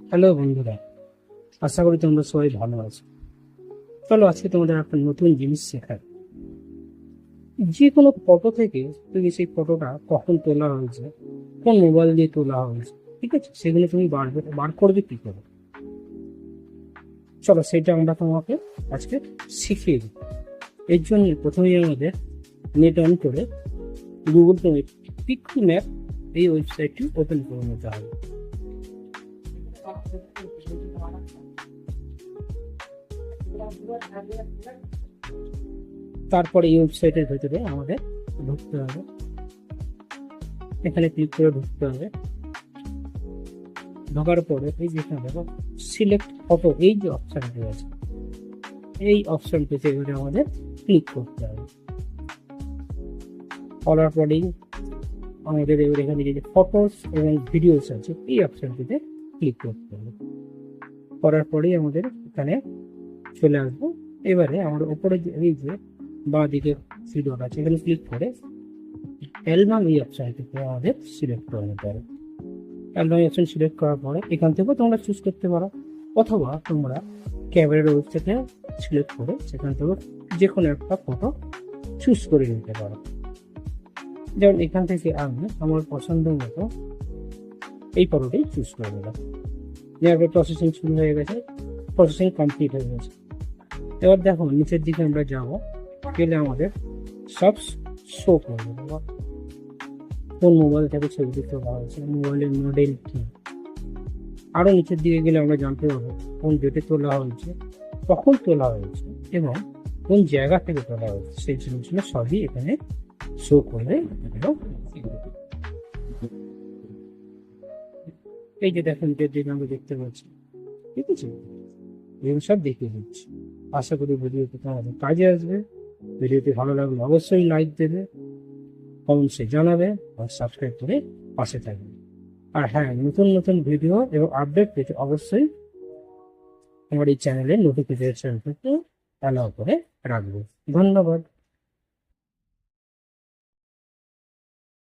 Hello বন্ধুরা, আশা করি তোমরা সবাই ভালো আছো। চলো আজকে তোমাদের একটা নতুন জিনিস শেখার। যে কোনো ফটো থেকে তুমি সেই ফটোটা কখন তোলা হয়েছে, কোন মোবাইল দিয়ে তোলা হয়েছে, ঠিক আছে, সেগুলো তুমি বার করবে কি করে। চলো সেটা আমরা তোমাকে আজকে শিখিয়ে দিই। এর জন্য প্রথমেই আমাদের নেট অন করে গুগল পিক্সেল ম্যাপ এই ওয়েবসাইটটি ওপেন করে নিতে হবে। তারপরে এই ওয়েবসাইটের ভেতরে আমাদের ঢুকতে হবে, এখানে ক্লিক করে ঢুকতে হবে। ঢোকার পরে এই যেখানে দেখো সিলেক্ট ফটো, এই যে অপশনটি আছে, এই অপশনটিতে এবারে আমাদের ক্লিক করতে হবে। করার পরেই আমাদের এবার এখানে যে ফটোস এবং ভিডিওস আছে এই অপশনটিতে ক্লিক করতে হবে। করার পরেই আমাদের এখানে চলে আসবো। এবারে আমাদের উপরে যে এই যে বাঁ দিকে ভিডিও আছে এখানে ক্লিক করে অ্যালবাম এই অপশনটিকে আমাদের সিলেক্ট করে নিতে হবে। অ্যালবাম অপশন সিলেক্ট করার পরে এখান থেকেও তোমরা চুজ করতে পারো, অথবা তোমরা ক্যামেরার ওয়েব থেকে সিলেক্ট করে সেখান থেকে যে কোনো একটা ফটো চুজ করে নিতে পারো। যেমন এখান থেকে আমি আমার পছন্দ মতো এই ফটোটি চুজ করে নিলাম। নেওয়ার পর প্রসেসিং শুরু হয়ে গেছে, প্রসেসিং কমপ্লিট হয়ে গেছে। এবার দেখো নিচের দিকে আমরা যাব, গেলে আমাদের সব শো করবে কোন মোবাইল থেকে ছবিটি তোলা হয়েছে, মোবাইলের মডেল কি। আরো নিচের দিকে গেলে আমরা জানতে পারবো কোন ডেটে তোলা হয়েছে, কখন তোলা হয়েছে এবং কোন জায়গা থেকে তোলা হয়েছে। সেই জিনিসগুলো সবই এখানে শো করবে। এই যে দেখেন নিচের দিকে আমরা দেখতে পাচ্ছি, ঠিক আছে, এগুলো সব দেখিয়ে দিচ্ছি। আশা করি ভিডিওটি তোমাদের কাজে আসবে। ভিডিওটি ভালো লাগলে অবশ্যই লাইক দেবে, কমেন্টসে জানাবে আর সাবস্ক্রাইব করে পাশে থাকবে। আর হ্যাঁ, নতুন নতুন ভিডিও এবং আপডেট পেতে অবশ্যই আমার এই চ্যানেলে নোটিফিকেশন করতে অ্যালাউ করে রাখবো। ধন্যবাদ।